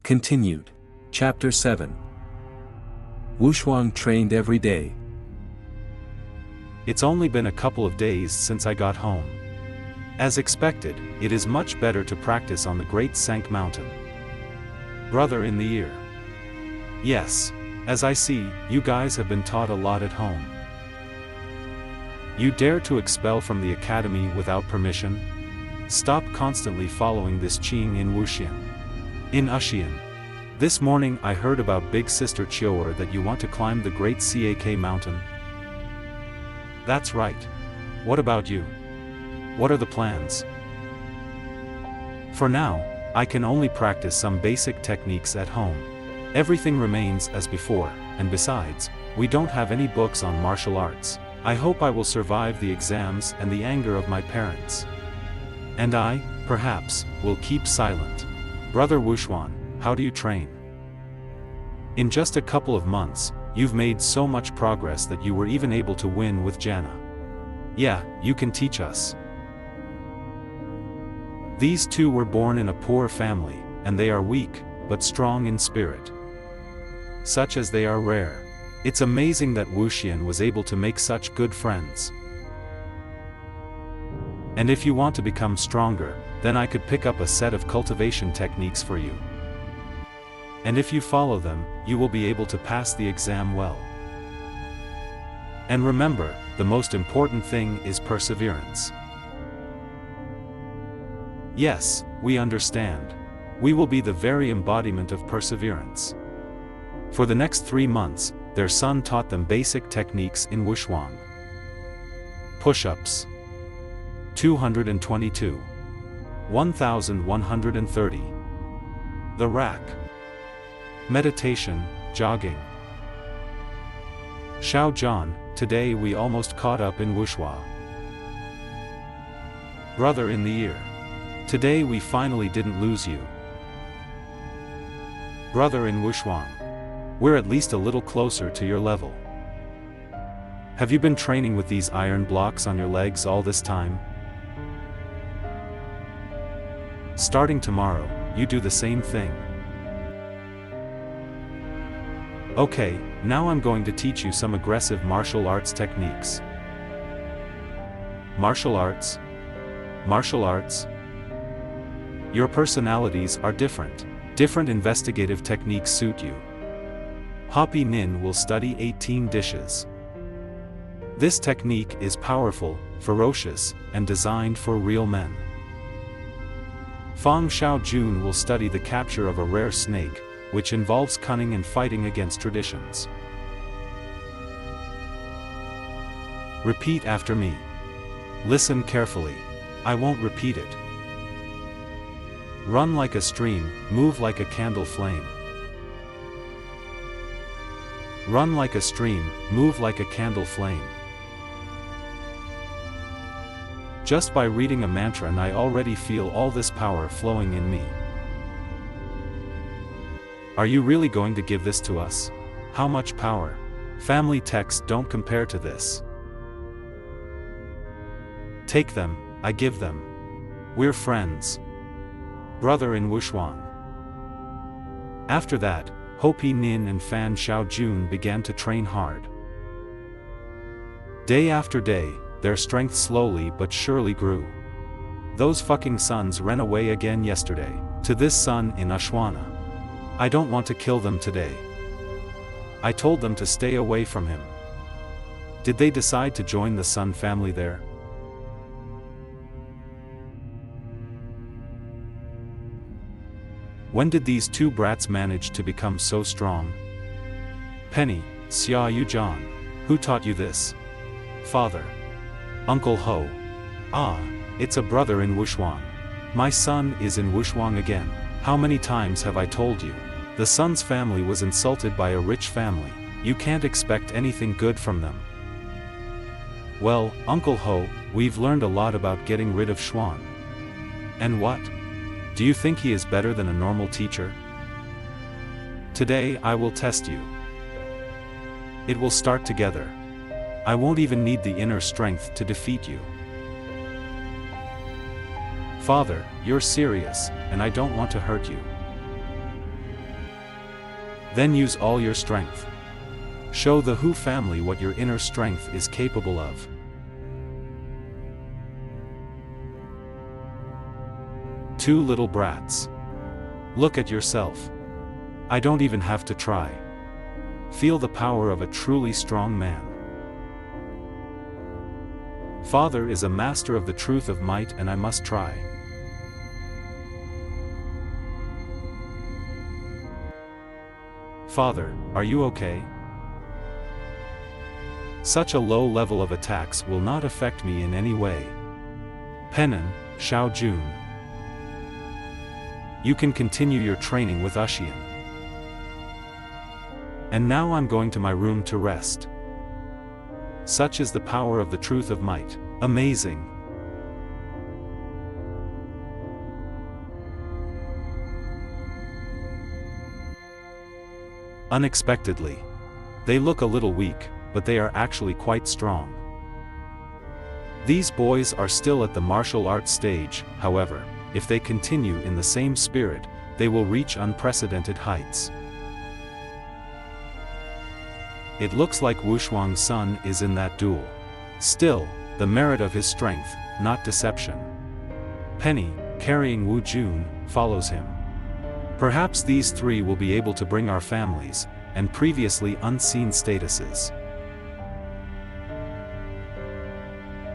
Continued. Chapter 7. Wushuang trained every day. It's only been a couple of days since I got home. As expected, it is much better to practice on the Great Sank Mountain. Brother in the ear. Yes, as I see, you guys have been taught a lot at home. You dare to expel from the academy without permission? Stop constantly following this Qing in Wuxian. In Ushian. This morning I heard about Big Sister Chior that you want to climb the Great Cak Mountain. That's right. What about you? What are the plans? For now, I can only practice some basic techniques at home. Everything remains as before, and besides, we don't have any books on martial arts. I hope I will survive the exams and the anger of my parents. And I, perhaps, will keep silent. Brother Wushuan, how do you train? In just a couple of months, you've made so much progress that you were even able to win with Jana. Yeah, you can teach us. These two were born in a poor family, and they are weak, but strong in spirit. Such as they are rare. It's amazing that Wuxian was able to make such good friends. And if you want to become stronger, then I could pick up a set of cultivation techniques for you. And if you follow them, you will be able to pass the exam well. And remember, the most important thing is perseverance. Yes, we understand. We will be the very embodiment of perseverance. For the next 3 months, their son taught them basic techniques in Wushuang. Push-ups. 222. 1130. The rack. Meditation, jogging. Xiao Zhan, today we almost caught up in Wushua. Brother in the ear. Today we finally didn't lose you. Brother in Wushuang. We're at least a little closer to your level. Have you been training with these iron blocks on your legs all this time? Starting tomorrow, you do the same thing. Okay, now I'm going to teach you some aggressive martial arts techniques. Martial arts? Martial arts? Your personalities are different. Different investigative techniques suit you. Hopi Nin will study 18 dishes. This technique is powerful, ferocious, and designed for real men. Fang Xiaojun will study the capture of a rare snake, which involves cunning and fighting against traditions. Repeat after me. Listen carefully. I won't repeat it. Run like a stream, move like a candle flame. Run like a stream, move like a candle flame. Just by reading a mantra and I already feel all this power flowing in me. Are you really going to give this to us? How much power? Family texts don't compare to this. Take them, I give them. We're friends. Brother in Wushuan. After that, Hopi Nin and Fan Xiaojun began to train hard. Day after day, their strength slowly but surely grew. Those fucking sons ran away again yesterday, to this son in Ashwana. I don't want to kill them today. I told them to stay away from him. Did they decide to join the Sun family there? When did these two brats manage to become so strong? Penny, Xia Yujian. Who taught you this? Father. Uncle Ho. Ah, it's a brother in Wushuang. My son is in Wushuang again. How many times have I told you? The son's family was insulted by a rich family. You can't expect anything good from them. Well, Uncle Ho, we've learned a lot about getting rid of Xuan. And what? Do you think he is better than a normal teacher? Today I will test you. It will start together. I won't even need the inner strength to defeat you. Father, you're serious, and I don't want to hurt you. Then use all your strength. Show the Hu family what your inner strength is capable of. Two little brats. Look at yourself. I don't even have to try. Feel the power of a truly strong man. Father is a master of the truth of might, and I must try. Father, are you okay? Such a low level of attacks will not affect me in any way. Penan, Xiao Jun. You can continue your training with Ushian. And now I'm going to my room to rest. Such is the power of the truth of might. Amazing. Unexpectedly. They look a little weak, but they are actually quite strong. These boys are still at the martial arts stage, however, if they continue in the same spirit, they will reach unprecedented heights. It looks like Wushuang's son is in that duel. Still, the merit of his strength, not deception. Penny, carrying Wu Jun, follows him. Perhaps these three will be able to bring our families, and previously unseen statuses.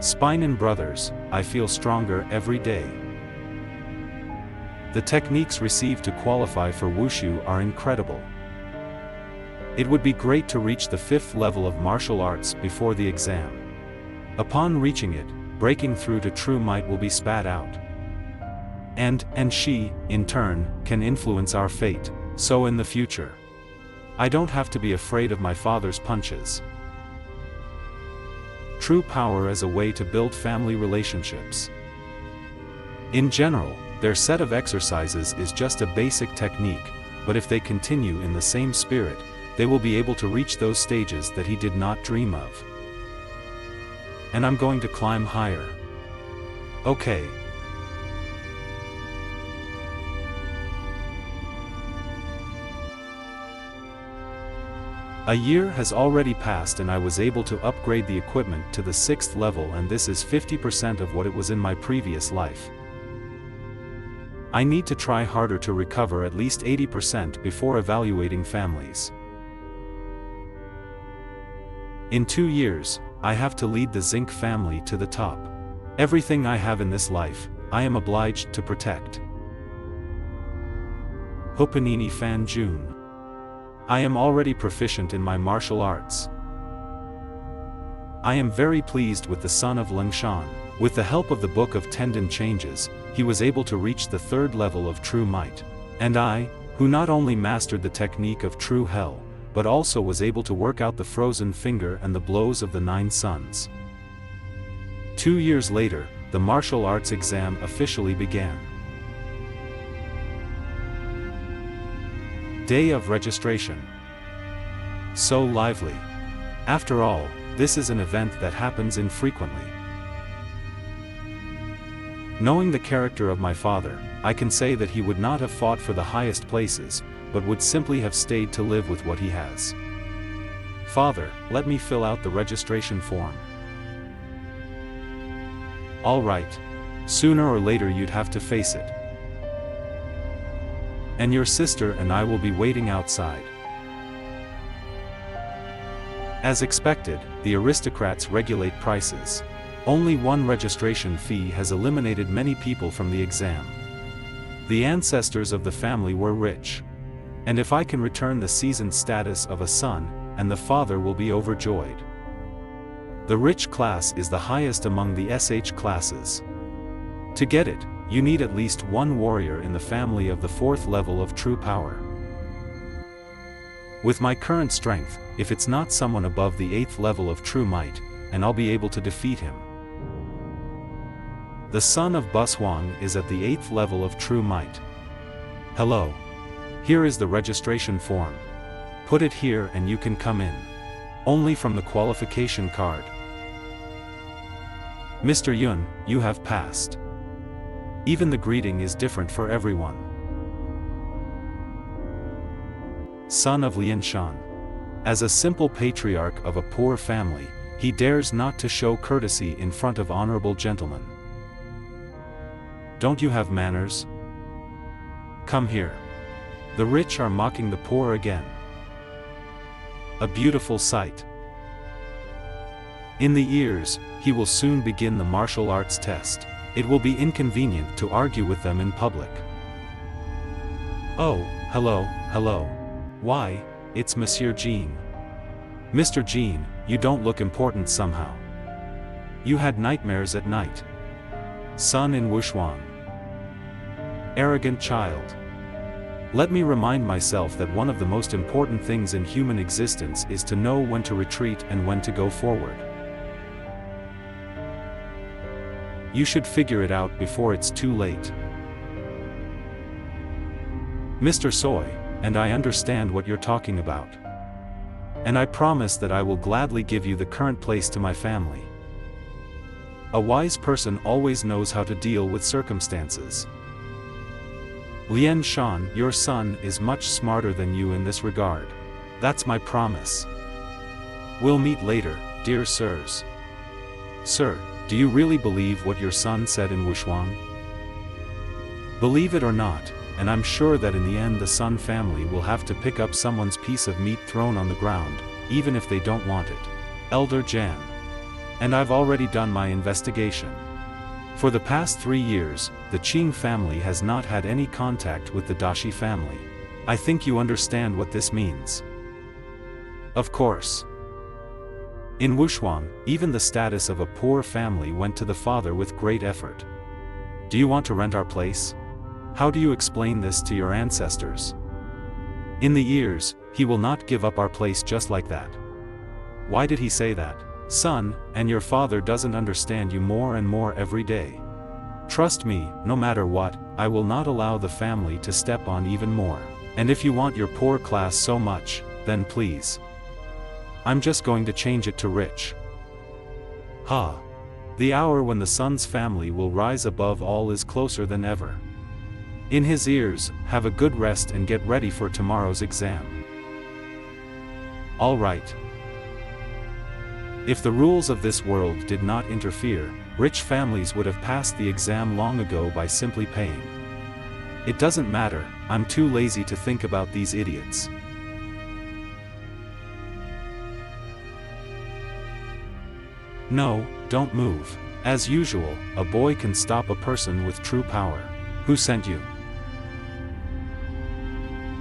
Spinen brothers, I feel stronger every day. The techniques received to qualify for Wushu are incredible. It would be great to reach the 5th level of martial arts before the exam. Upon reaching it, breaking through to true might will be spat out. And she, in turn, can influence our fate, so in the future. I don't have to be afraid of my father's punches. True power as a way to build family relationships. In general, their set of exercises is just a basic technique, but if they continue in the same spirit, they will be able to reach those stages that he did not dream of. And I'm going to climb higher. Okay. A year has already passed and I was able to upgrade the equipment to the 6th level, and this is 50% of what it was in my previous life. I need to try harder to recover at least 80% before evaluating families. In 2 years, I have to lead the Zinc family to the top. Everything I have in this life, I am obliged to protect. Hopanini Fan Jun. I am already proficient in my martial arts. I am very pleased with the son of Lingshan. With the help of the Book of Tendon Changes, he was able to reach the 3rd level of true might. And I, who not only mastered the technique of true hell, but also was able to work out the frozen finger and the blows of the 9 suns. 2 years later, the martial arts exam officially began. Day of registration. So lively. After all, this is an event that happens infrequently. Knowing the character of my father, I can say that he would not have fought for the highest places, but would simply have stayed to live with what he has. Father, let me fill out the registration form. All right. Sooner or later you'd have to face it. And your sister and I will be waiting outside. As expected, the aristocrats regulate prices. Only one registration fee has eliminated many people from the exam. The ancestors of the family were rich. And if I can return the seasoned status of a son, and the father will be overjoyed. The rich class is the highest among the SH classes. To get it, you need at least one warrior in the family of the 4th level of true power. With my current strength, if it's not someone above the 8th level of true might, and I'll be able to defeat him. The son of Bushuang is at the 8th level of true might. Hello. Here is the registration form. Put it here and you can come in. Only from the qualification card. Mr. Yun, you have passed. Even the greeting is different for everyone. son of Lian Shan. As a simple patriarch of a poor family, he dares not to show courtesy in front of honorable gentlemen. Don't you have manners? Come here. The rich are mocking the poor again. A beautiful sight. In the years, he will soon begin the martial arts test. It will be inconvenient to argue with them in public. Oh, hello, hello. Why, it's Monsieur Jean. Mr. Jean, you don't look important somehow. You had nightmares at night. Son in Wushuang. Arrogant child. Let me remind myself that one of the most important things in human existence is to know when to retreat and when to go forward. You should figure it out before it's too late. Mr. Soy, and I understand what you're talking about. And I promise that I will gladly give you the current place to my family. A wise person always knows how to deal with circumstances. Lian Shan, your son, is much smarter than you in this regard. That's my promise. We'll meet later, dear sirs. Sir, do you really believe what your son said in Wushuang? Believe it or not, and I'm sure that in the end the Sun family will have to pick up someone's piece of meat thrown on the ground, even if they don't want it. Elder Jan. And I've already done my investigation. For the past 3 years, the Qing family has not had any contact with the Dashi family. I think you understand what this means. Of course. In Wushuang, even the status of a poor family went to the father with great effort. Do you want to rent our place? How do you explain this to your ancestors? In the years, he will not give up our place just like that. Why did he say that? Son, and your father doesn't understand you more and more every day. Trust me, no matter what, I will not allow the family to step on even more. And if you want your poor class so much, then please. I'm just going to change it to rich. Ha! The hour when the Sun's family will rise above all is closer than ever. In his ears, have a good rest and get ready for tomorrow's exam. All right. If the rules of this world did not interfere, rich families would have passed the exam long ago by simply paying. It doesn't matter, I'm too lazy to think about these idiots. No, don't move. As usual, a boy can stop a person with true power. Who sent you?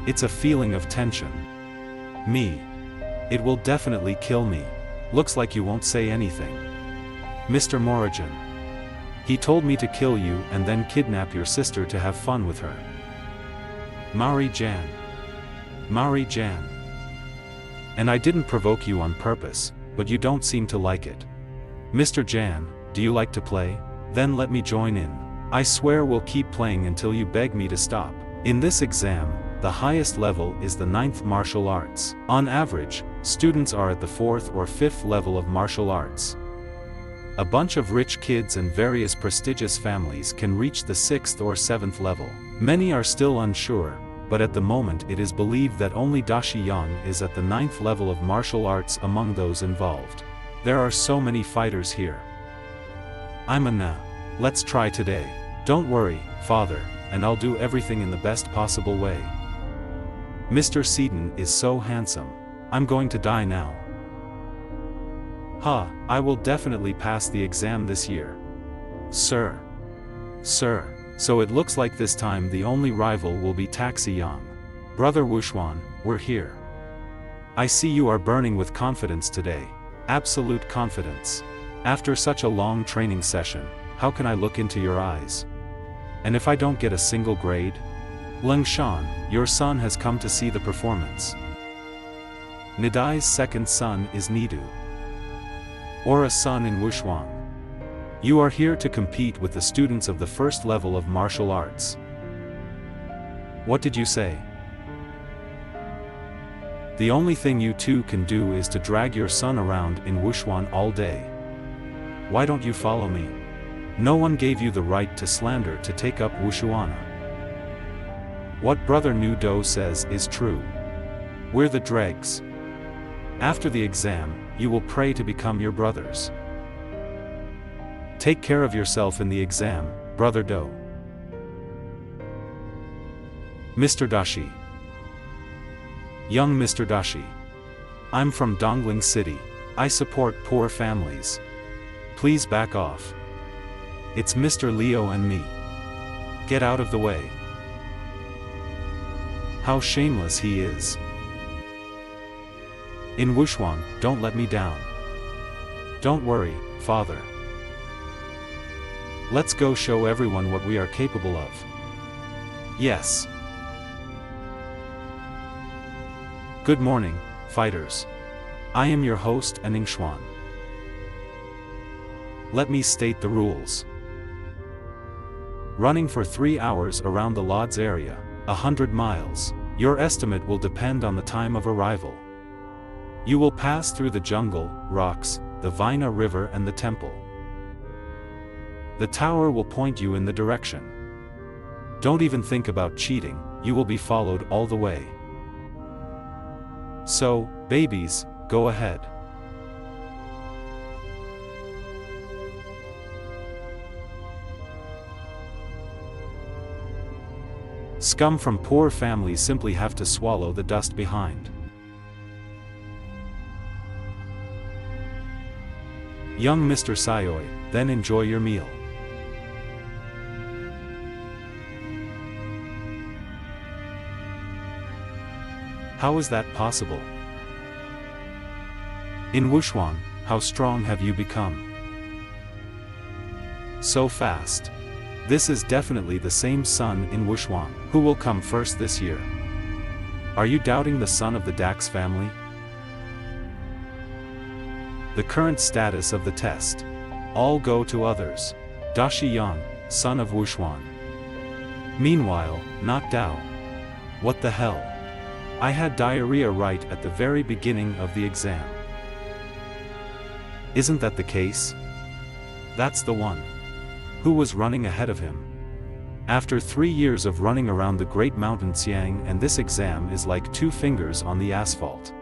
It's a feeling of tension. Me. It will definitely kill me. Looks like you won't say anything. Mr. Morrigan. He told me to kill you and then kidnap your sister to have fun with her. Mari Jan. Mari Jan. And I didn't provoke you on purpose, but you don't seem to like it. Mr. Jan, do you like to play? Then let me join in. I swear we'll keep playing until you beg me to stop. In this exam, the highest level is the 9th martial arts. On average, students are at the 4th or 5th level of martial arts. A bunch of rich kids and various prestigious families can reach the 6th or 7th level. Many are still unsure, but at the moment it is believed that only Dashi Yang is at the 9th level of martial arts among those involved. There are so many fighters here. I'm a na. Let's try today. Don't worry, father, and I'll do everything in the best possible way. Mr. Seaton is so handsome. I'm going to die now. Ha, I will definitely pass the exam this year. Sir. Sir. So it looks like this time the only rival will be Taxi Yang. Brother Wushuan, we're here. I see you are burning with confidence today. Absolute confidence. After such a long training session, how can I look into your eyes? And if I don't get a single grade? Leng Shan, your son has come to see the performance. Nidai's second son is Nidu. Or a son in Wushuang. You are here to compete with the students of the first level of martial arts. What did you say? The only thing you two can do is to drag your son around in Wushuan all day. Why don't you follow me? No one gave you the right to slander to take up Wushuana. What Brother Nu Do says is true. We're the dregs. After the exam, you will pray to become your brothers. Take care of yourself in the exam, Brother Do. Mr. Dashi. Young Mr. Dashi. I'm from Dongling City. I support poor families. Please back off. It's Mr. Leo and me. Get out of the way. How shameless he is. In Wushuang, don't let me down. Don't worry, father. Let's go show everyone what we are capable of. Yes. Good morning, fighters. I am your host Ning Xuan. Let me state the rules. Running for 3 hours around the Lodz area, 100 miles. Your estimate will depend on the time of arrival. You will pass through the jungle, rocks, the Vina River and the temple. The tower will point you in the direction. Don't even think about cheating, you will be followed all the way. So, babies, go ahead. Scum from poor families simply have to swallow the dust behind. Young Mr. Sayoi, then enjoy your meal. How is that possible? In Wushuang, how strong have you become? So fast. This is definitely the same son in Wushuang. Who will come first this year? Are you doubting the son of the Dax family? The current status of the test. All go to others. Dashi Yang, son of Wushuang. Meanwhile, not Dao. What the hell? I had diarrhea right at the very beginning of the exam. Isn't that the case? That's the one. Who was running ahead of him? After 3 years of running around the great mountain Xiang, and this exam is like 2 fingers on the asphalt.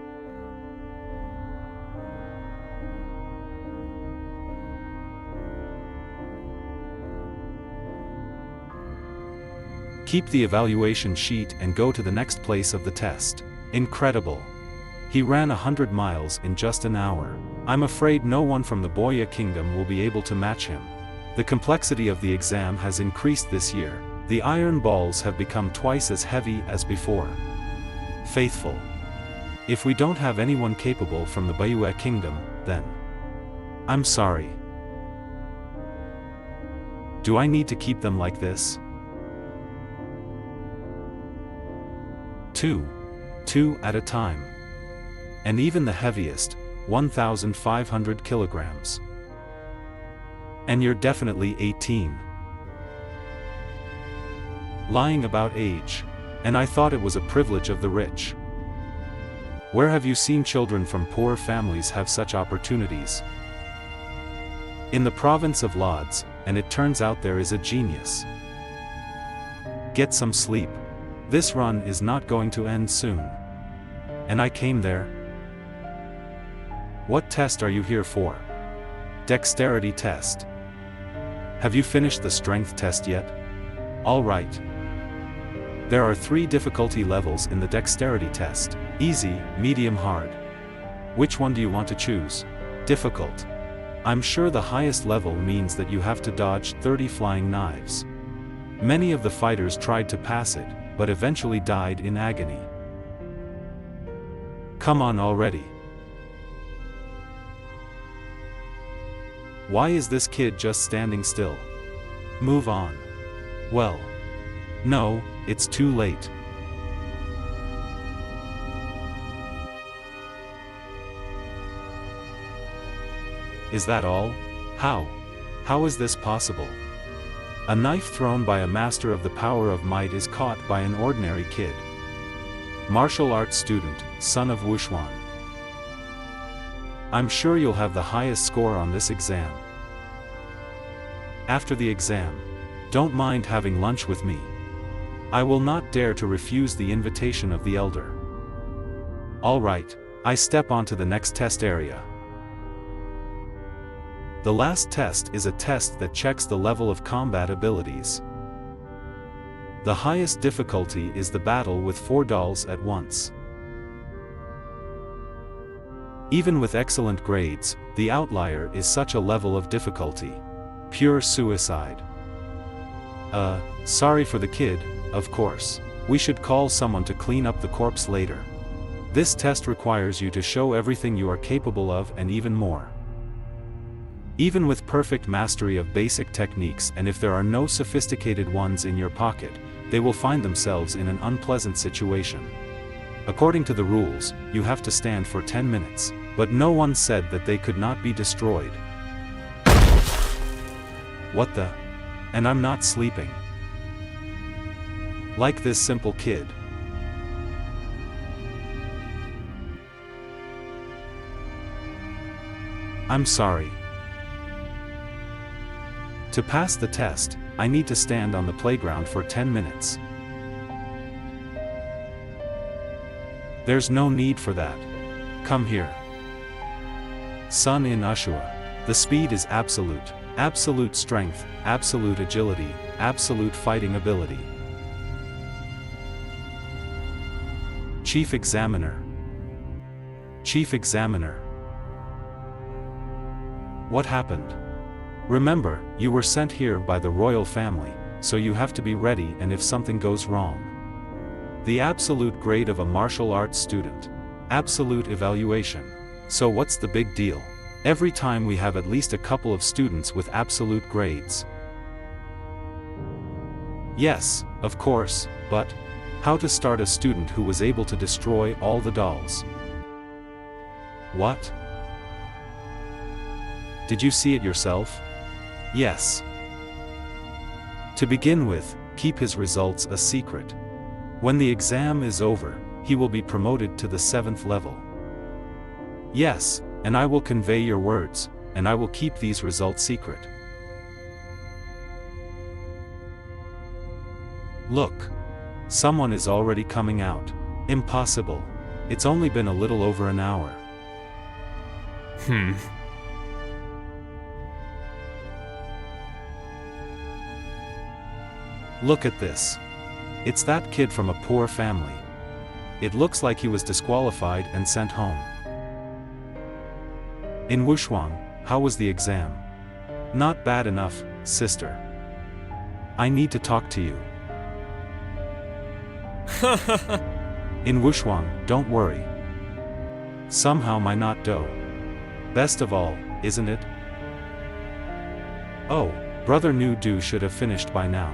Keep the evaluation sheet and go to the next place of the test. Incredible. He ran 100 miles in just an hour. I'm afraid no one from the Boya Kingdom will be able to match him. The complexity of the exam has increased this year. The iron balls have become twice as heavy as before. Faithful. If we don't have anyone capable from the Boya Kingdom, then I'm sorry. Do I need to keep them like this? 2 at a time. And even the heaviest, 1,500 kilograms. And you're definitely 18. Lying about age. And I thought it was a privilege of the rich. Where have you seen children from poor families have such opportunities? In the province of Lodz, and it turns out there is a genius. Get some sleep. This run is not going to end soon. And I came there. What test are you here for? Dexterity test. Have you finished the strength test yet? All right. There are 3 difficulty levels in the dexterity test: easy, medium, hard. Which one do you want to choose? Difficult. I'm sure the highest level means that you have to dodge 30 flying knives. Many of the fighters tried to pass it, but eventually died in agony. Come on already. Why is this kid just standing still? Move on. Well. No, it's too late. Is that all? How? How is this possible? A knife thrown by a master of the power of might is caught by an ordinary kid. Martial arts student, son of Wushuang. I'm sure you'll have the highest score on this exam. After the exam, don't mind having lunch with me. I will not dare to refuse the invitation of the elder. Alright, I step onto the next test area. The last test is a test that checks the level of combat abilities. The highest difficulty is the battle with 4 dolls at once. Even with excellent grades, the outlier is such a level of difficulty. Pure suicide. Sorry for the kid, of course. We should call someone to clean up the corpse later. This test requires you to show everything you are capable of and even more. Even with perfect mastery of basic techniques, and if there are no sophisticated ones in your pocket, they will find themselves in an unpleasant situation. According to the rules, you have to stand for 10 minutes, but no one said that they could not be destroyed. What the? And I'm not sleeping. Like this simple kid. I'm sorry. To pass the test, I need to stand on the playground for 10 minutes. There's no need for that. Come here. Sun in Ushua. The speed is absolute. Absolute strength, absolute agility, absolute fighting ability. Chief Examiner. Chief Examiner. What happened? Remember, you were sent here by the royal family, so you have to be ready and if something goes wrong. The absolute grade of a martial arts student. Absolute evaluation. So what's the big deal? Every time we have at least a couple of students with absolute grades. Yes, of course, but how to start a student who was able to destroy all the dolls? What? Did you see it yourself? Yes. To begin with, keep his results a secret. When the exam is over, he will be promoted to the 7th level. Yes, and I will convey your words, and I will keep these results secret. Look. Someone is already coming out. Impossible. It's only been a little over an hour. Look at this. It's that kid from a poor family. It looks like he was disqualified and sent home. In Wushuang, how was the exam? Not bad enough, sister. I need to talk to you. In Wushuang, don't worry. Somehow my not do. Best of all, isn't it? Oh, brother Nu Du should have finished by now.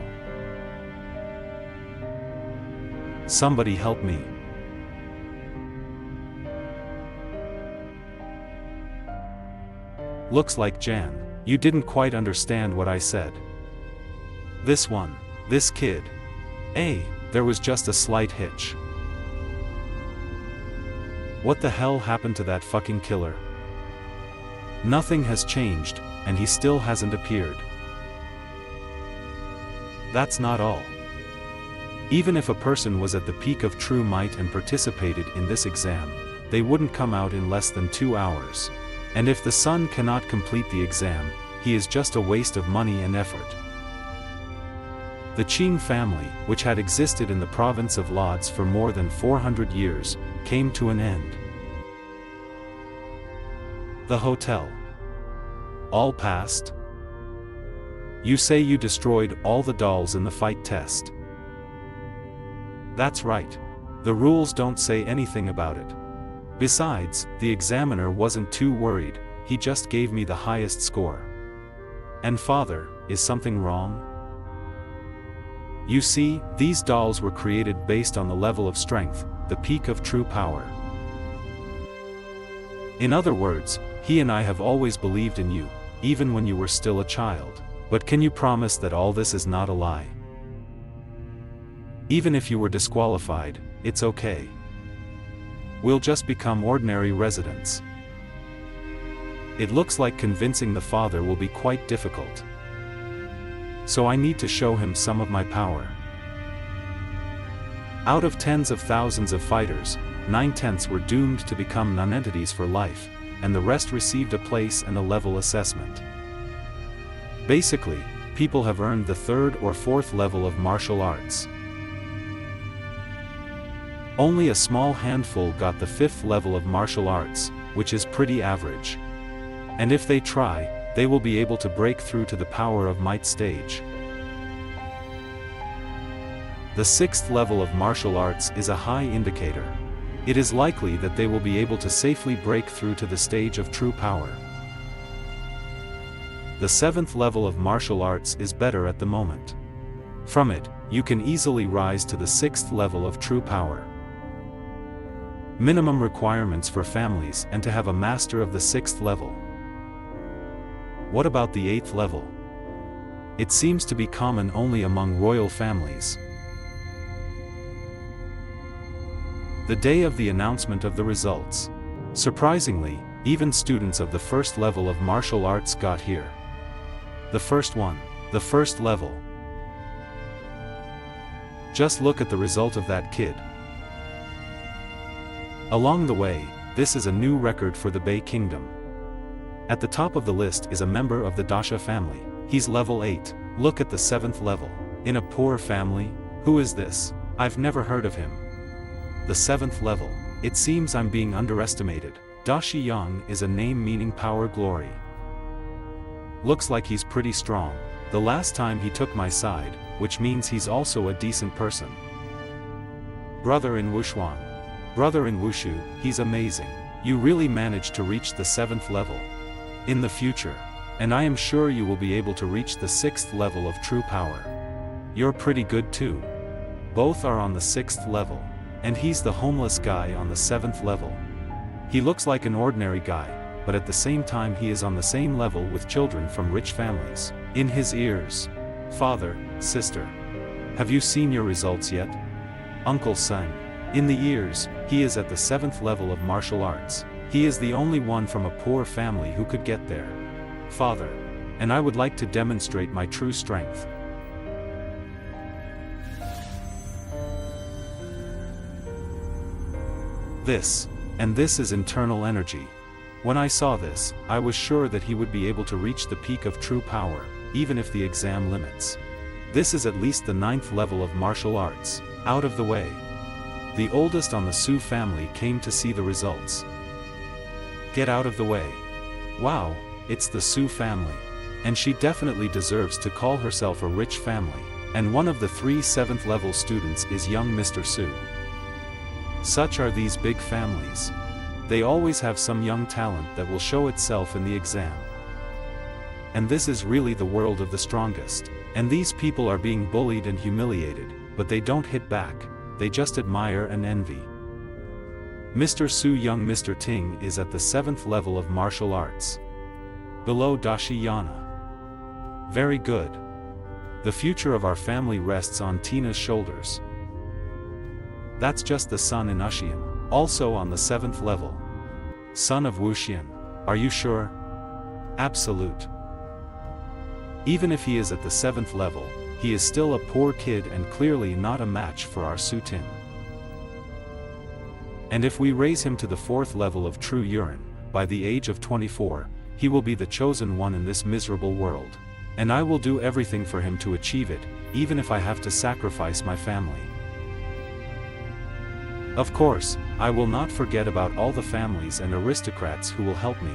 Somebody help me. Looks like Jan, you didn't quite understand what I said. This one, this kid. There was just a slight hitch. What the hell happened to that fucking killer? Nothing has changed, and he still hasn't appeared. That's not all. Even if a person was at the peak of true might and participated in this exam, they wouldn't come out in less than 2 hours. And if the son cannot complete the exam, he is just a waste of money and effort. The Qing family, which had existed in the province of Lodz for more than 400 years, came to an end. The hotel. All passed? You say you destroyed all the dolls in the fight test. That's right. The rules don't say anything about it. Besides, the examiner wasn't too worried, he just gave me the highest score. And father, is something wrong? You see, these dolls were created based on the level of strength, the peak of true power. In other words, he and I have always believed in you, even when you were still a child. But can you promise that all this is not a lie? Even if you were disqualified, it's okay. We'll just become ordinary residents. It looks like convincing the father will be quite difficult. So I need to show him some of my power. Out of tens of thousands of fighters, 9/10 were doomed to become nonentities for life, and the rest received a place and a level assessment. Basically, people have earned the 3rd or 4th level of martial arts. Only a small handful got the 5th level of martial arts, which is pretty average. And if they try, they will be able to break through to the power of might stage. The 6th level of martial arts is a high indicator. It is likely that they will be able to safely break through to the stage of true power. The 7th level of martial arts is better at the moment. From it, you can easily rise to the 6th level of true power. Minimum requirements for families and to have a master of the 6th level. What about the 8th level? It seems to be common only among royal families. The day of the announcement of the results. Surprisingly, even students of the 1st level of martial arts got here. The first one, the 1st level. Just look at the result of that kid. Along the way, this is a new record for the Bei Kingdom. At the top of the list is a member of the Dasha family. He's level 8. Look at the 7th level. In a poor family? Who is this? I've never heard of him. The 7th level. It seems I'm being underestimated. Dashi Yang is a name meaning power glory. Looks like he's pretty strong. The last time he took my side, which means he's also a decent person. Brother in Wushuan. Brother in Wushu, he's amazing. You really managed to reach the 7th level. In the future. And I am sure you will be able to reach the 6th level of true power. You're pretty good too. Both are on the 6th level. And he's the homeless guy on the 7th level. He looks like an ordinary guy, but at the same time he is on the same level with children from rich families. In his ears. Father, sister. Have you seen your results yet? Uncle Son. In the ears, he is at the 7th level of martial arts. He is the only one from a poor family who could get there. Father. And I would like to demonstrate my true strength. This is internal energy. When I saw this, I was sure that he would be able to reach the peak of true power, even if the exam limits. This is at least the 9th level of martial arts. Out of the way. The oldest on the Su family came to see the results. Get out of the way. Wow, it's the Su family. And she definitely deserves to call herself a rich family. And one of the 3 7th level students is young Mr. Su. Such are these big families. They always have some young talent that will show itself in the exam. And this is really the world of the strongest. And these people are being bullied and humiliated, but they don't hit back, they just admire and envy. Mr. Su young Mr. Ting is at the 7th level of martial arts. Below Dashi Yana. Very good. The future of our family rests on Tina's shoulders. That's just the son in Ushian, also on the 7th level. Son of Wuxian. Are you sure? Absolute. Even if he is at the 7th level, he is still a poor kid and clearly not a match for our Su Tin. And if we raise him to the 4th level of true urine, by the age of 24, he will be the chosen one in this miserable world. And I will do everything for him to achieve it, even if I have to sacrifice my family. Of course, I will not forget about all the families and aristocrats who will help me.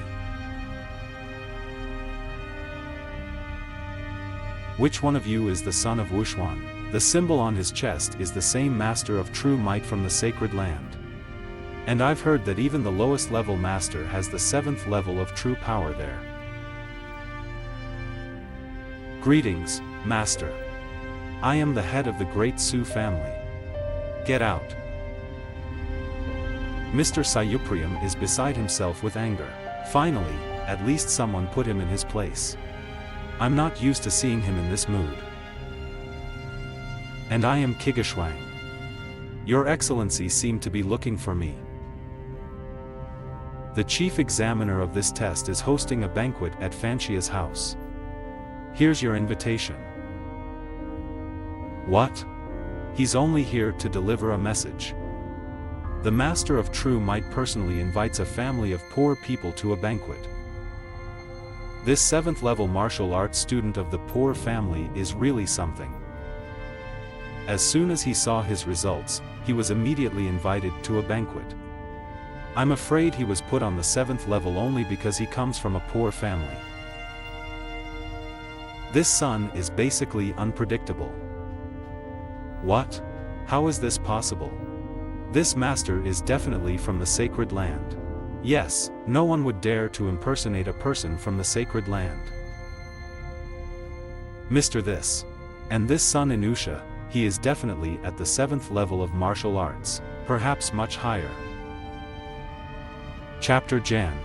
Which one of you is the son of Wushuan? The symbol on his chest is the same master of true might from the sacred land. And I've heard that even the lowest level master has the 7th level of true power there. Greetings, master. I am the head of the great Su family. Get out. Mr. Sayupriam is beside himself with anger. Finally, at least someone put him in his place. I'm not used to seeing him in this mood. And I am Kigashwang. Your Excellency seemed to be looking for me. The chief examiner of this test is hosting a banquet at Fanxia's house. Here's your invitation. What? He's only here to deliver a message. The Master of True Might personally invites a family of poor people to a banquet. This 7th level martial arts student of the poor family is really something. As soon as he saw his results, he was immediately invited to a banquet. I'm afraid he was put on the 7th level only because he comes from a poor family. This son is basically unpredictable. What? How is this possible? This master is definitely from the sacred land. Yes, no one would dare to impersonate a person from the sacred land. Mr. This. And this son Inusha, he is definitely at the 7th level of martial arts, perhaps much higher. Chapter Jan.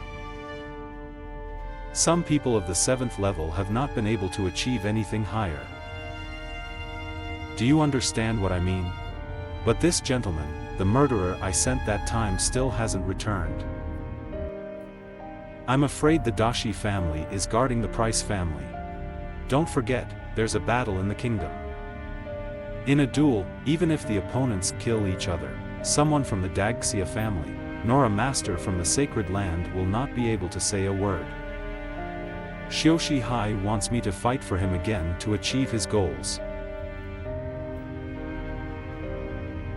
Some people of the 7th level have not been able to achieve anything higher. Do you understand what I mean? But this gentleman, the murderer I sent that time, still hasn't returned. I'm afraid the Dashi family is guarding the Price family. Don't forget, there's a battle in the kingdom. In a duel, even if the opponents kill each other, someone from the Dagxia family, nor a master from the sacred land will not be able to say a word. Xiushi Hai wants me to fight for him again to achieve his goals.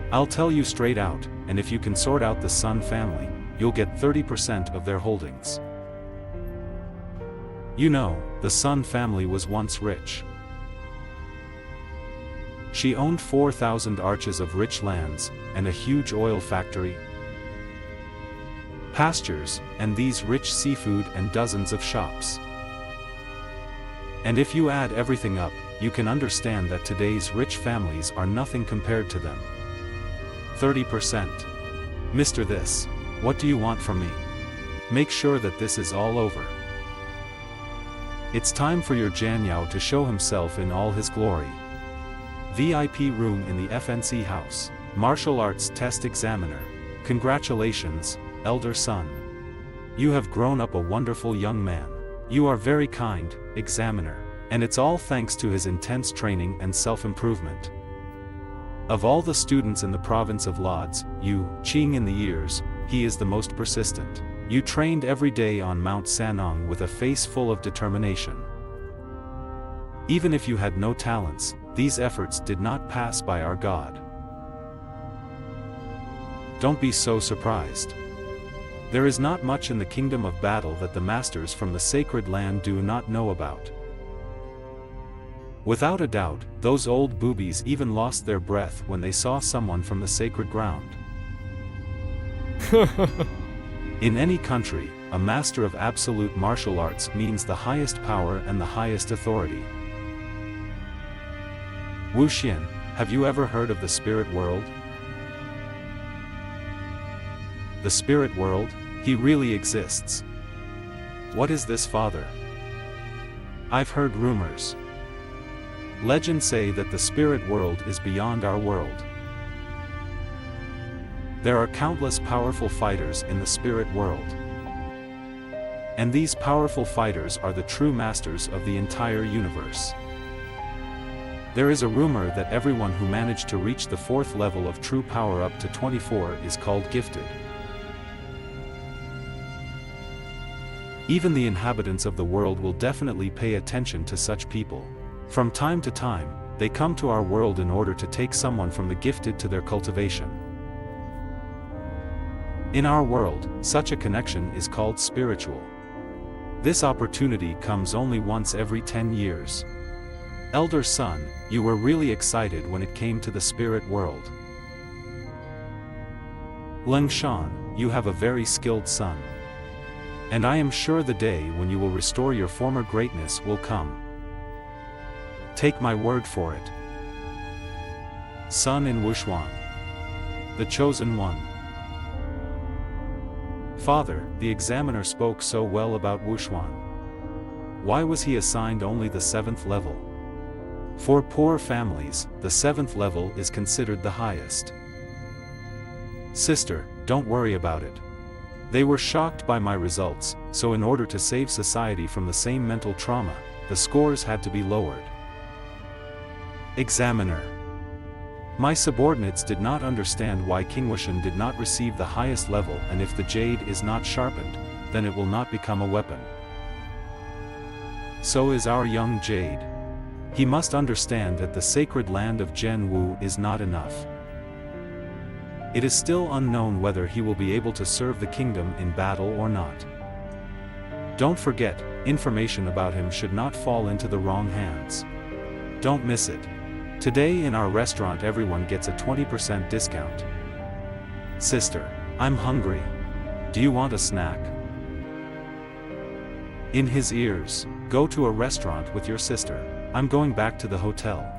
I'll tell you straight out, and if you can sort out the Sun family, you'll get 30% of their holdings. You know, the Sun family was once rich. She owned 4,000 arches of rich lands, and a huge oil factory, pastures, and these rich seafood and dozens of shops. And if you add everything up, you can understand that today's rich families are nothing compared to them. 30%. Mr. This, what do you want from me? Make sure that this is all over. It's time for your Janyao to show himself in all his glory. VIP room in the FNC house. Martial arts test examiner. Congratulations, elder son. You have grown up a wonderful young man. You are very kind, examiner. And it's all thanks to his intense training and self-improvement. Of all the students in the province of Lodz, you, Qing in the years, he is the most persistent. You trained every day on Mount Sanong with a face full of determination. Even if you had no talents, these efforts did not pass by our God. Don't be so surprised. There is not much in the kingdom of battle that the masters from the sacred land do not know about. Without a doubt, those old boobies even lost their breath when they saw someone from the sacred ground. In any country, a master of absolute martial arts means the highest power and the highest authority. Wu Xian, have you ever heard of the spirit world? The spirit world? He really exists. What is this, father? I've heard rumors. Legends say that the spirit world is beyond our world. There are countless powerful fighters in the spirit world. And these powerful fighters are the true masters of the entire universe. There is a rumor that everyone who managed to reach the 4th level of true power up to 24 is called gifted. Even the inhabitants of the world will definitely pay attention to such people. From time to time, they come to our world in order to take someone from the gifted to their cultivation. In our world, such a connection is called spiritual. This opportunity comes only once every 10 years. Elder son, you were really excited when it came to the spirit world. Leng Shan, you have a very skilled son. And I am sure the day when you will restore your former greatness will come. Take my word for it. Son in Wushuang. The chosen one. Father, the examiner spoke so well about Wushuang. Why was he assigned only the 7th level? For poor families, the 7th level is considered the highest. Sister, don't worry about it. They were shocked by my results, so in order to save society from the same mental trauma, the scores had to be lowered. Examiner. My subordinates did not understand why King Wushan did not receive the highest level, and if the jade is not sharpened, then it will not become a weapon. So is our young jade. He must understand that the sacred land of Zhenwu is not enough. It is still unknown whether he will be able to serve the kingdom in battle or not. Don't forget, information about him should not fall into the wrong hands. Don't miss it. Today in our restaurant everyone gets a 20% discount. Sister, I'm hungry. Do you want a snack? In his ears, go to a restaurant with your sister. I'm going back to the hotel.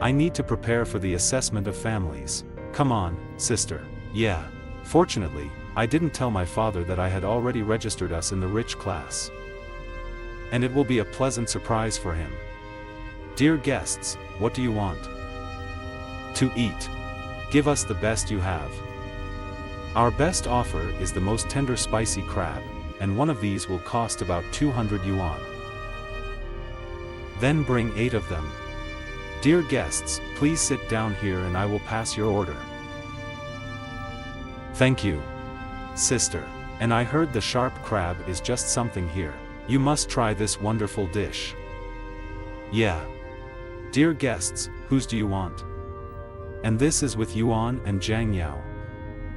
I need to prepare for the assessment of families. Come on, sister. Yeah. Fortunately, I didn't tell my father that I had already registered us in the rich class. And it will be a pleasant surprise for him. Dear guests, what do you want? To eat. Give us the best you have. Our best offer is the most tender spicy crab, and one of these will cost about 200 yuan. Then bring 8 of them. Dear guests, please sit down here and I will pass your order. Thank you, sister. And I heard the sharp crab is just something here. You must try this wonderful dish. Yeah. Dear guests, whose do you want? And this is with Yuan and Zhang Yao.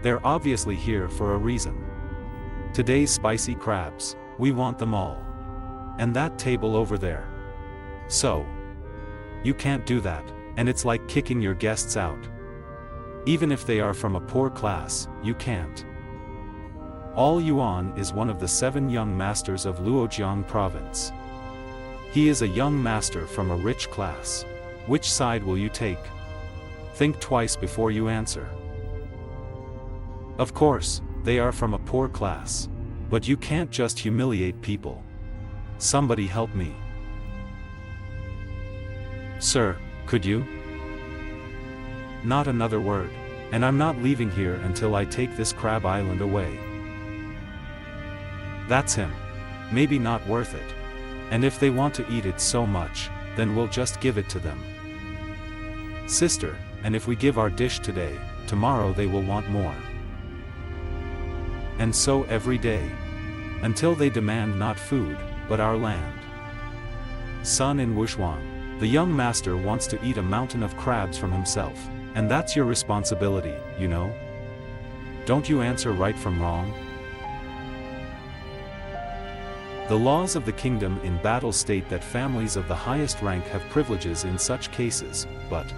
They're obviously here for a reason. Today's spicy crabs, we want them all. And that table over there. So, you can't do that, and it's like kicking your guests out. Even if they are from a poor class, you can't. All Yuan is one of the 7 young masters of Luojiang province. He is a young master from a rich class. Which side will you take? Think twice before you answer. Of course, they are from a poor class. But you can't just humiliate people. Somebody help me. Sir, could you? Not another word. And I'm not leaving here until I take this crab island away. That's him. Maybe not worth it. And if they want to eat it so much, then we'll just give it to them. Sister, and if we give our dish today, tomorrow they will want more. And so every day. Until they demand not food, but our land. Son in Wushuang, the young master wants to eat a mountain of crabs from himself, and that's your responsibility, you know? Don't you answer right from wrong? The laws of the kingdom in battle state that families of the highest rank have privileges in such cases, but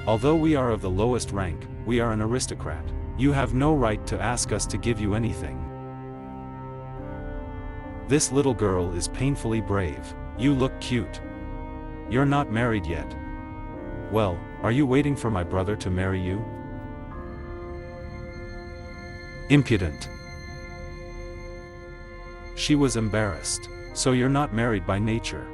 although we are of the lowest rank, we are an aristocrat. You have no right to ask us to give you anything. This little girl is painfully brave. You look cute. You're not married yet. Well, are you waiting for my brother to marry you? Impudent. She was embarrassed. So you're not married by nature.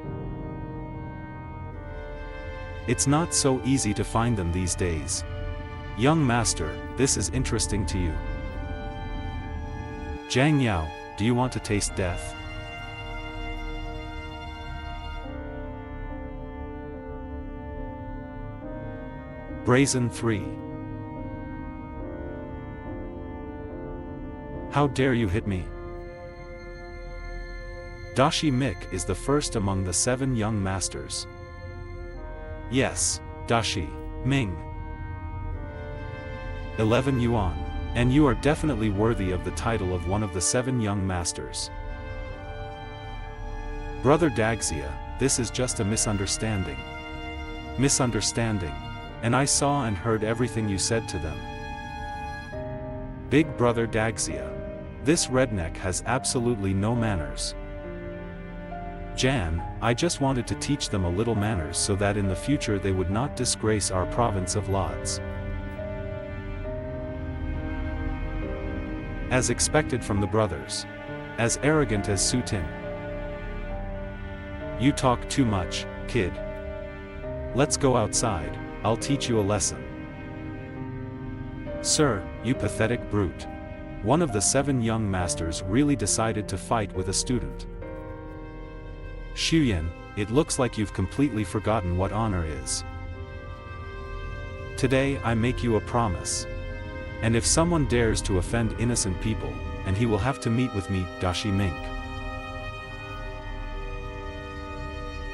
It's not so easy to find them these days. Young master, this is interesting to you. Zhang Yao, do you want to taste death? Brazen 3. How dare you hit me? Dashi Mik is the first among the 7 young masters. Yes, Dashi Ming. 11 yuan. And you are definitely worthy of the title of one of the 7 young masters. Brother Daxia, this is just a misunderstanding. Misunderstanding. And I saw and heard everything you said to them. Big brother Daxia. This redneck has absolutely no manners. Jan, I just wanted to teach them a little manners so that in the future they would not disgrace our province of Lodz. As expected from the brothers. As arrogant as Su Tin. You talk too much, kid. Let's go outside, I'll teach you a lesson. Sir, you pathetic brute. One of the 7 young masters really decided to fight with a student. Shuyan, it looks like you've completely forgotten what honor is. Today I make you a promise. And if someone dares to offend innocent people, and he will have to meet with me, Dashi Mink.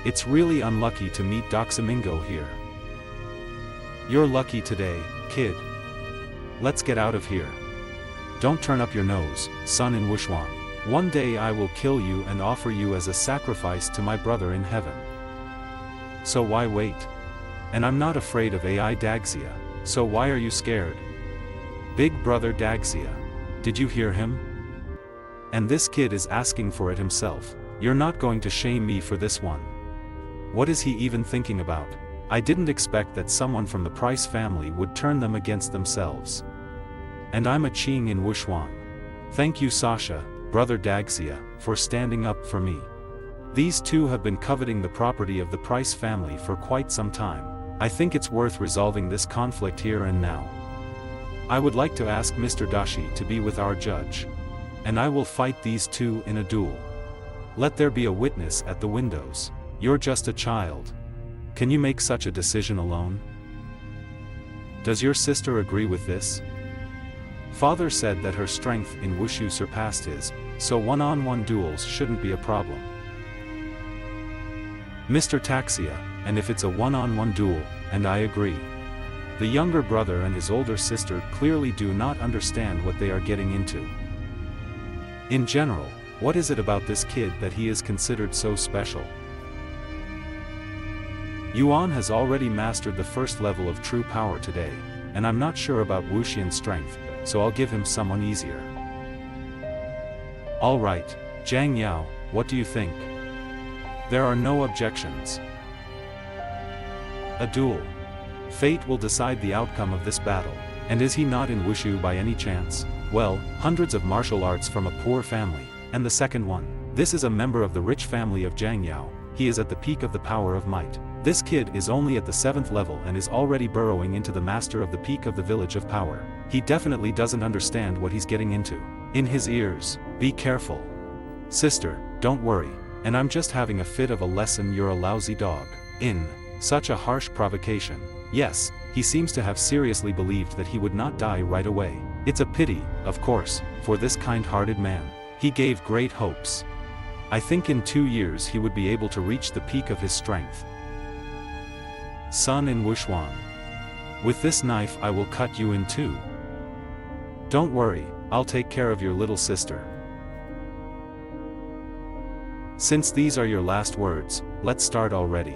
It's really unlucky to meet Doxamingo here. You're lucky today, kid. Let's get out of here. Don't turn up your nose, son in Wushuang. One day I will kill you and offer you as a sacrifice to my brother in heaven. So why wait? And I'm not afraid of AI Dagxia, so why are you scared? Big brother Dagxia. Did you hear him? And this kid is asking for it himself. You're not going to shame me for this one. What is he even thinking about? I didn't expect that someone from the Price family would turn them against themselves. And I'm a Qing in Wushuang. Thank you Sasha, brother Dagxia, for standing up for me. These two have been coveting the property of the Price family for quite some time. I think it's worth resolving this conflict here and now. I would like to ask Mr. Dashi to be with our judge. And I will fight these two in a duel. Let there be a witness at the windows. You're just a child. Can you make such a decision alone? Does your sister agree with this? Father said that her strength in Wushu surpassed his, so one-on-one duels shouldn't be a problem. Mr. Taxia, and if it's a one-on-one duel, and I agree. The younger brother and his older sister clearly do not understand what they are getting into. In general, what is it about this kid that he is considered so special? Yuan has already mastered the first level of true power today, and I'm not sure about Wuxian's strength, so I'll give him someone easier. Alright, Zhang Yao, what do you think? There are no objections. A duel. Fate will decide the outcome of this battle, and is he not in Wushu by any chance? Well, hundreds of martial arts from a poor family, and the second one. This is a member of the rich family of Zhang Yao, he is at the peak of the power of might. This kid is only at the 7th level and is already burrowing into the master of the peak of the village of power. He definitely doesn't understand what he's getting into. In his ears, be careful. Sister, don't worry, and I'm just having a fit of a lesson, you're a lousy dog. In such a harsh provocation. Yes, he seems to have seriously believed that he would not die right away. It's a pity, of course, for this kind-hearted man. He gave great hopes. I think in 2 years he would be able to reach the peak of his strength. Son in Wushuang. With this knife I will cut you in two. Don't worry, I'll take care of your little sister. Since these are your last words, let's start already.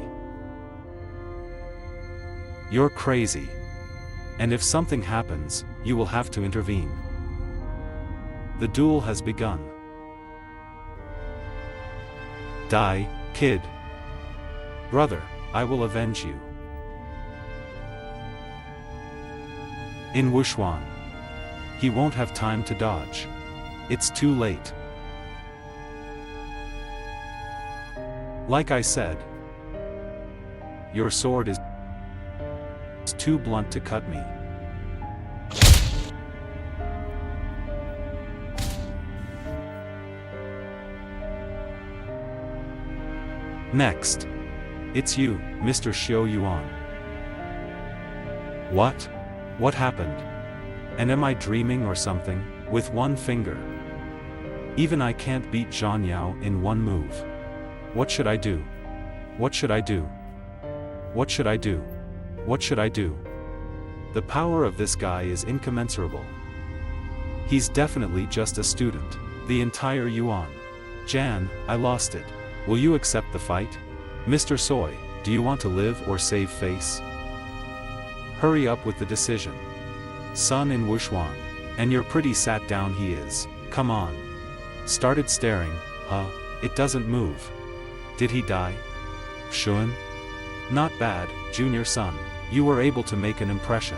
You're crazy. And if something happens, you will have to intervene. The duel has begun. Die, kid. Brother, I will avenge you. In Wushuang. He won't have time to dodge. It's too late. Like I said, your sword is too blunt to cut me. Next. It's you, Mr. Xiao Yuan. What? What happened? And am I dreaming or something? With one finger. Even I can't beat Zhang Yao in one move. What should I do? What should I do? What should I do? What should I do? The power of this guy is incommensurable. He's definitely just a student. The entire Yuan. Jan, I lost it. Will you accept the fight? Mr. Soy, do you want to live or save face? Hurry up with the decision. Son in Wushuang. And you're pretty sat down he is. Come on. Started staring, huh? It doesn't move. Did he die? Shun? Not bad, junior son. You were able to make an impression.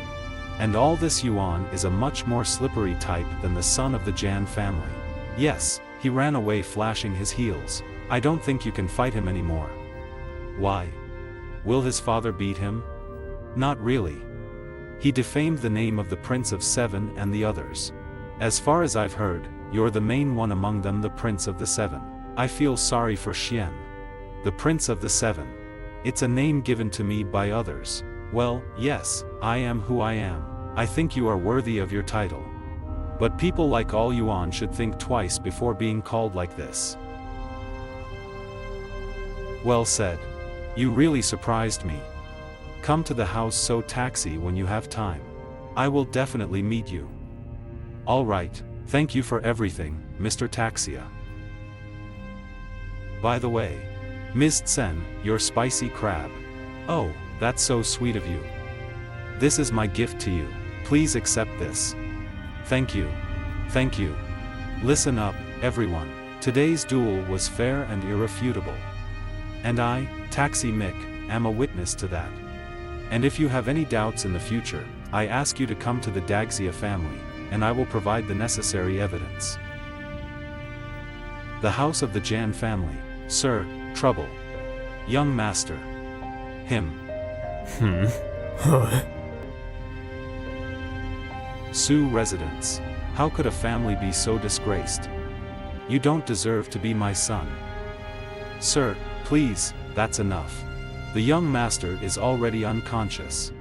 And all this Yuan is a much more slippery type than the son of the Jan family. Yes, he ran away flashing his heels. I don't think you can fight him anymore. Why? Will his father beat him? Not really. He defamed the name of the Prince of Seven and the others. As far as I've heard, you're the main one among them, the Prince of the Seven. I feel sorry for Xian. The Prince of the Seven. It's a name given to me by others. Well, yes, I am who I am. I think you are worthy of your title. But people like all Yuan should think twice before being called like this. Well said. You really surprised me. Come to the house so taxi when you have time. I will definitely meet you. Alright, thank you for everything, Mr. Taxia. By the way, Ms. Tsen, your spicy crab. Oh, that's so sweet of you. This is my gift to you. Please accept this. Thank you. Thank you. Listen up, everyone. Today's duel was fair and irrefutable. And I, Taxi Mick, am a witness to that. And if you have any doubts in the future, I ask you to come to the Dagxia family, and I will provide the necessary evidence. The House of the Jan family, Sir, Trouble. Young Master. Him. Su residence. How could a family be so disgraced? You don't deserve to be my son. Sir, please, that's enough. The young master is already unconscious.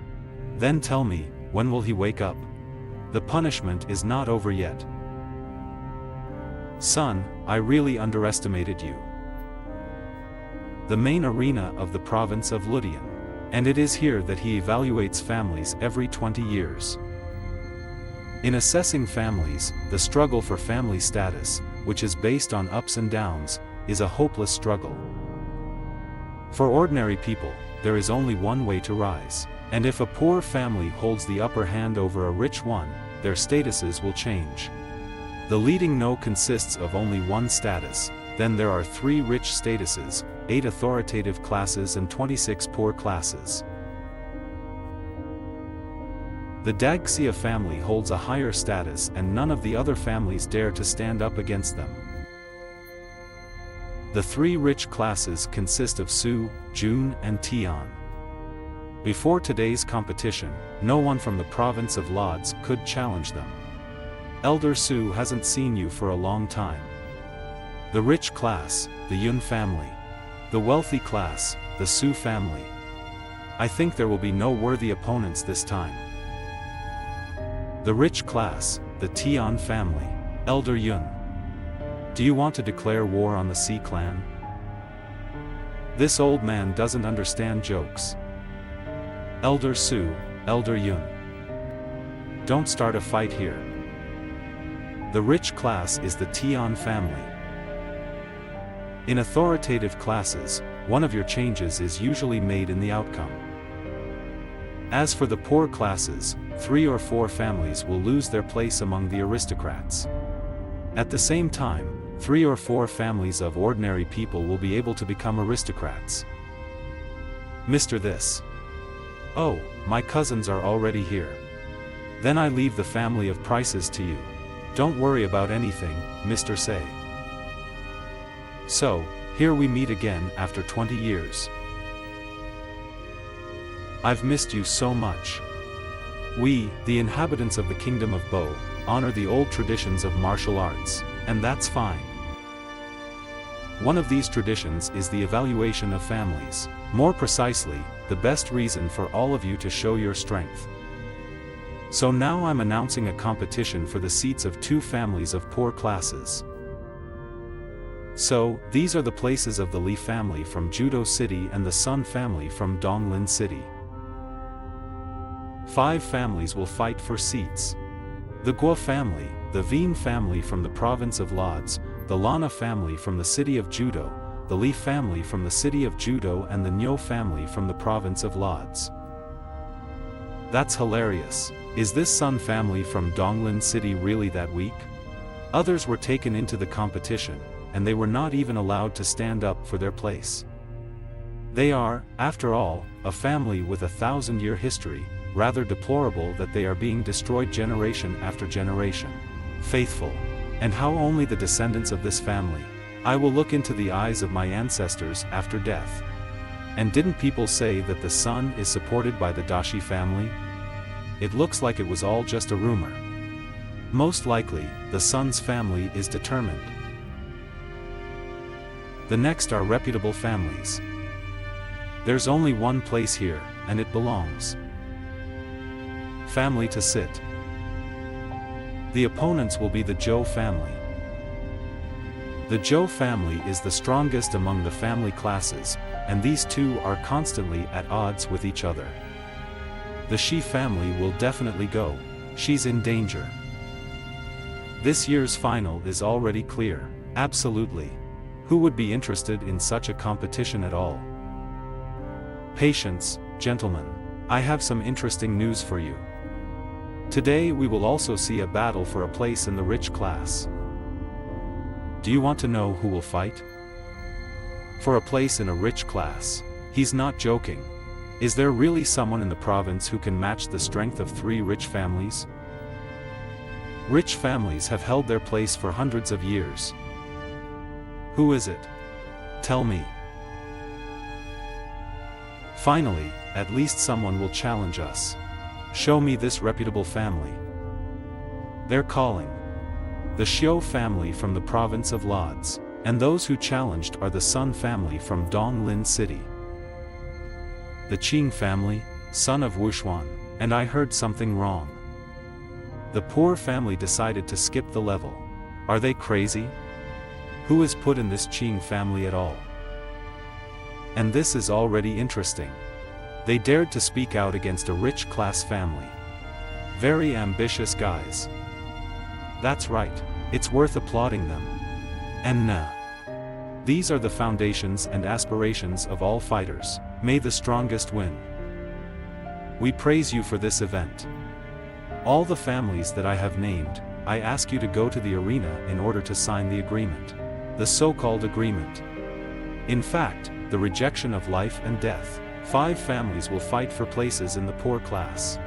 Then tell me, when will he wake up? The punishment is not over yet. Son, I really underestimated you. The main arena of the province of Ludian. And it is here that he evaluates families every 20 years. In assessing families, the struggle for family status, which is based on ups and downs, is a hopeless struggle. For ordinary people, there is only one way to rise. And if a poor family holds the upper hand over a rich one, their statuses will change. The leading no consists of only one status, then there are 3 rich statuses, 8 authoritative classes and 26 poor classes. The Dagxia family holds a higher status and none of the other families dare to stand up against them. The 3 rich classes consist of Su, Jun and Tian. Before today's competition, no one from the province of Lodz could challenge them. Elder Su hasn't seen you for a long time. The rich class, the Yun family. The wealthy class, the Su family. I think there will be no worthy opponents this time. The rich class, the Tian family. Elder Yun. Do you want to declare war on the Sea clan? This old man doesn't understand jokes. Elder Su, Elder Yun. Don't start a fight here. The rich class is the Tian family. In authoritative classes, one of your changes is usually made in the outcome. As for the poor classes, 3 or 4 families will lose their place among the aristocrats. At the same time, 3 or 4 families of ordinary people will be able to become aristocrats. Mr. This. Oh, my cousins are already here. Then I leave the family of prices to you. Don't worry about anything, Mr. Say. So, here we meet again after 20 years. I've missed you so much. We, the inhabitants of the Kingdom of Bo, honor the old traditions of martial arts, and that's fine. One of these traditions is the evaluation of families. More precisely, the best reason for all of you to show your strength. So now I'm announcing a competition for the seats of 2 families of poor classes. So, these are the places of the Li family from Judo City and the Sun family from Donglin City. 5 families will fight for seats. The Guo family, the Veen family from the province of Lodz, the Lana family from the city of Judo, the Li family from the city of Judo and the Nyo family from the province of Lodz. That's hilarious. Is this Sun family from Donglin City really that weak? Others were taken into the competition, and they were not even allowed to stand up for their place. They are, after all, a family with a 1,000-year history, rather deplorable that they are being destroyed generation after generation. Faithful. And how only the descendants of this family? I will look into the eyes of my ancestors after death. And didn't people say that the Sun is supported by the Dashi family? It looks like it was all just a rumor. Most likely, the Sun's family is determined. The next are reputable families. There's only one place here, and it belongs. Family to sit. The opponents will be the Zhou family. The Zhou family is the strongest among the family classes, and these two are constantly at odds with each other. The Shi family will definitely go. She's in danger. This year's final is already clear. Absolutely. Who would be interested in such a competition at all? Patience, gentlemen. I have some interesting news for you. Today we will also see a battle for a place in the rich class. Do you want to know who will fight? For a place in a rich class. He's not joking. Is there really someone in the province who can match the strength of 3 rich families? Rich families have held their place for hundreds of years. Who is it? Tell me. Finally, at least someone will challenge us. Show me this reputable family. They're calling. The Xiu family from the province of Lodz, and those who challenged are the Sun family from Donglin City. The Qing family, son of Wushuan, and I heard something wrong. The poor family decided to skip the level. Are they crazy? Who is put in this Qing family at all? And this is already interesting. They dared to speak out against a rich class family. Very ambitious guys. That's right, it's worth applauding them. And nah. These are the foundations and aspirations of all fighters. May the strongest win. We praise you for this event. All the families that I have named, I ask you to go to the arena in order to sign the agreement. The so-called agreement. In fact, the rejection of life and death. 5 families will fight for places in the poor class.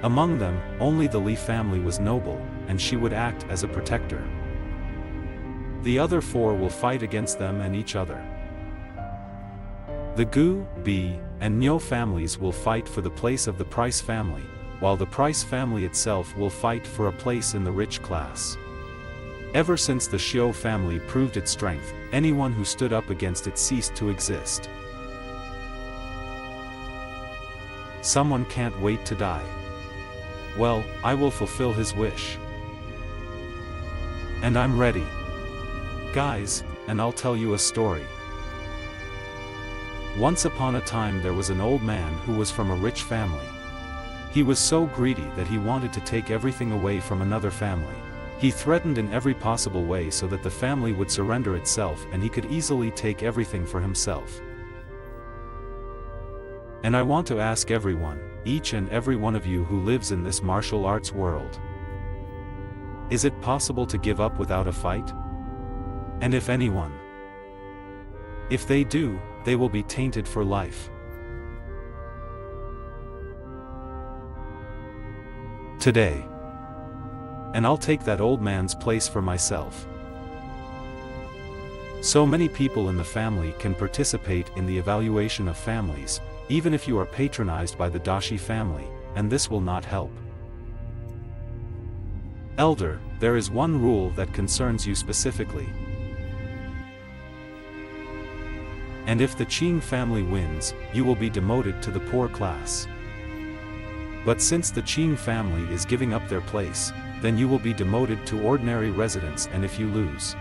Among them, only the Li family was noble, and she would act as a protector. The other 4 will fight against them and each other. The Gu, Bi, and Niu families will fight for the place of the Price family, while the Price family itself will fight for a place in the rich class. Ever since the Xiu family proved its strength, anyone who stood up against it ceased to exist. Someone can't wait to die. Well, I will fulfill his wish. And I'm ready. Guys, and I'll tell you a story. Once upon a time there was an old man who was from a rich family. He was so greedy that he wanted to take everything away from another family. He threatened in every possible way so that the family would surrender itself and he could easily take everything for himself. And I want to ask everyone, each and every one of you who lives in this martial arts world. Is it possible to give up without a fight? And if anyone, if they do, they will be tainted for life. Today. And I'll take that old man's place for myself. So many people in the family can participate in the evaluation of families, even if you are patronized by the Dashi family, and this will not help. Elder, there is one rule that concerns you specifically. And if the Qing family wins, you will be demoted to the poor class. But since the Qing family is giving up their place, then you will be demoted to ordinary residence, and if you lose,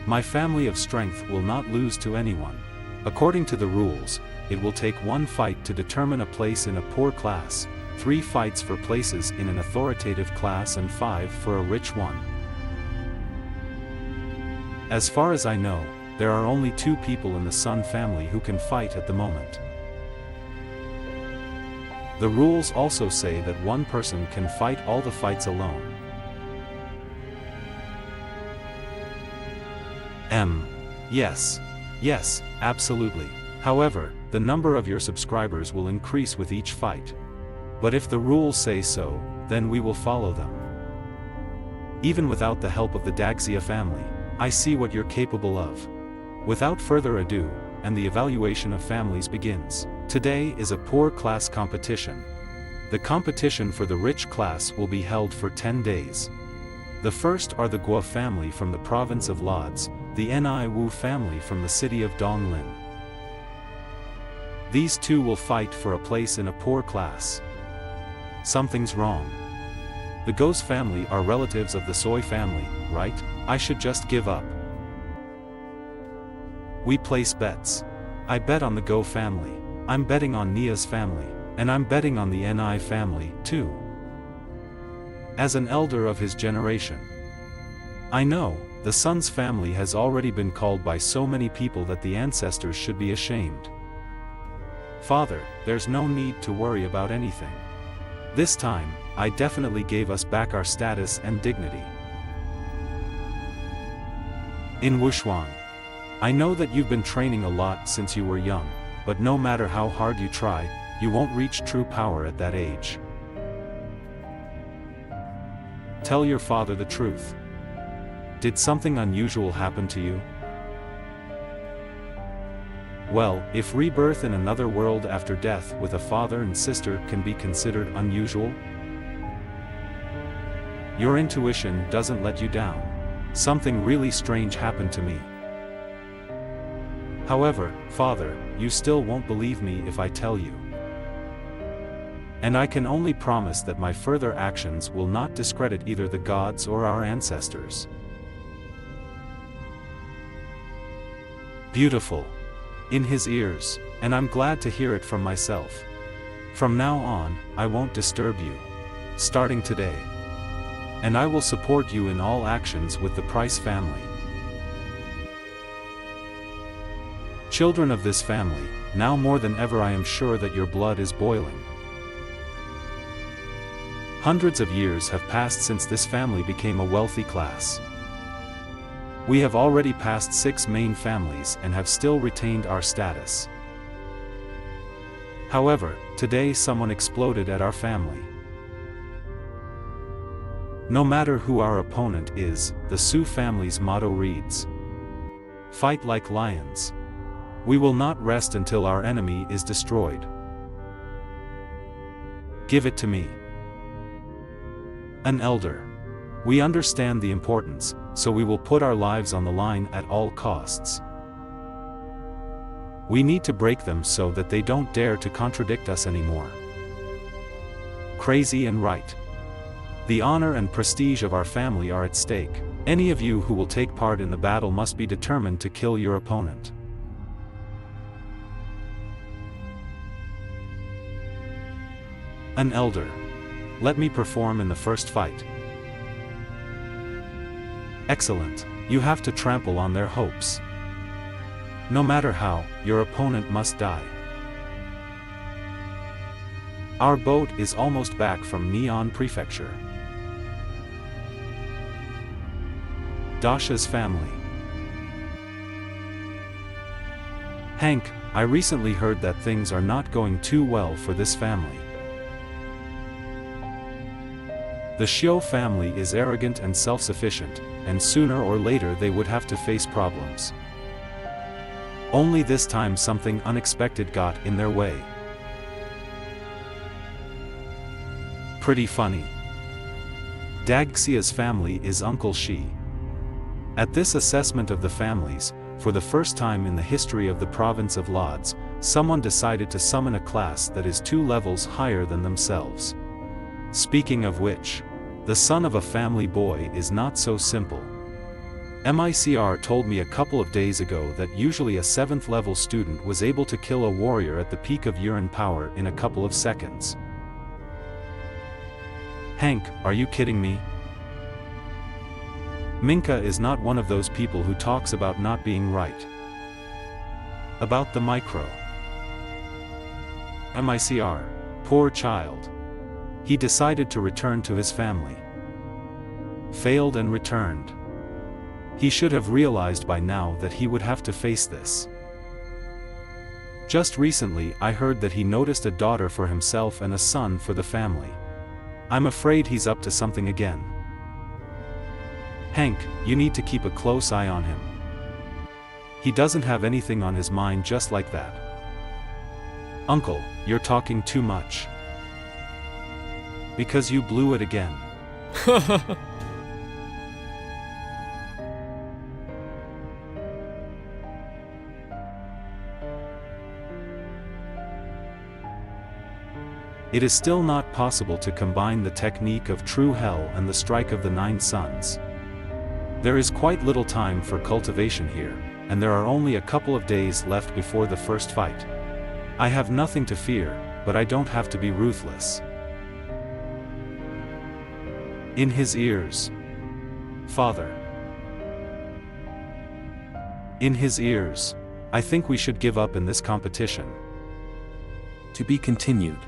my family of strength will not lose to anyone. According to the rules, it will take 1 fight to determine a place in a poor class, 3 fights for places in an authoritative class and 5 for a rich one. As far as I know, there are only 2 people in the Sun family who can fight at the moment. The rules also say that 1 person can fight all the fights alone. Yes, absolutely. However, the number of your subscribers will increase with each fight. But if the rules say so, then we will follow them. Even without the help of the Daxia family, I see what you're capable of. Without further ado, and the evaluation of families begins. Today is a poor class competition. The competition for the rich class will be held for 10 days. The first are the Guo family from the province of Lodz, the Ni Wu family from the city of Donglin. These two will fight for a place in a poor class. Something's wrong. The Go's family are relatives of the Soy family, right? I should just give up. We place bets. I bet on the Go family. I'm betting on Nia's family. And I'm betting on the Ni family, too. As an elder of his generation, I know, the son's family has already been called by so many people that the ancestors should be ashamed. Father, there's no need to worry about anything. This time, I definitely gave us back our status and dignity. In Wushuang, I know that you've been training a lot since you were young, but no matter how hard you try, you won't reach true power at that age. Tell your father the truth. Did something unusual happen to you? Well, if rebirth in another world after death with a father and sister can be considered unusual, your intuition doesn't let you down. Something really strange happened to me. However, Father, you still won't believe me if I tell you. And I can only promise that my further actions will not discredit either the gods or our ancestors. Beautiful. In his ears, and I'm glad to hear it from myself. From now on, I won't disturb you. Starting today. And I will support you in all actions with the Price family. Children of this family, now more than ever I am sure that your blood is boiling. Hundreds of years have passed since this family became a wealthy class. We have already passed 6 main families and have still retained our status. However, today someone exploded at our family. No matter who our opponent is, the Su family's motto reads, "Fight like lions. We will not rest until our enemy is destroyed. Give it to me." An elder. We understand the importance, so we will put our lives on the line at all costs. We need to break them so that they don't dare to contradict us anymore. Crazy and right. The honor and prestige of our family are at stake. Any of you who will take part in the battle must be determined to kill your opponent. An elder. Let me perform in the first fight. Excellent. You have to trample on their hopes. No matter how, your opponent must die. Our boat is almost back from Neon Prefecture. Dasha's family. Hank, I recently heard that things are not going too well for this family. The Xiu family is arrogant and self-sufficient, and sooner or later they would have to face problems. Only this time something unexpected got in their way. Pretty funny. Dagxia's family is Uncle Shi. At this assessment of the families, for the first time in the history of the province of Lodz, someone decided to summon a class that is 2 levels higher than themselves. Speaking of which, the son of a family boy is not so simple. MICR told me a couple of days ago that usually a 7th level student was able to kill a warrior at the peak of urine power in a couple of seconds. Hank, are you kidding me? Minka is not one of those people who talks about not being right. About the micro. MICR. Poor child. He decided to return to his family. Failed and returned. He should have realized by now that he would have to face this. Just recently I heard that he noticed a daughter for himself and a son for the family. I'm afraid he's up to something again. Hank, you need to keep a close eye on him. He doesn't have anything on his mind just like that. Uncle, you're talking too much. Because you blew it again. It is still not possible to combine the technique of true hell and the strike of the 9 suns. There is quite little time for cultivation here, and there are only a couple of days left before the first fight. I have nothing to fear, but I don't have to be ruthless. In his ears. Father. In his ears. I think we should give up in this competition. To be continued.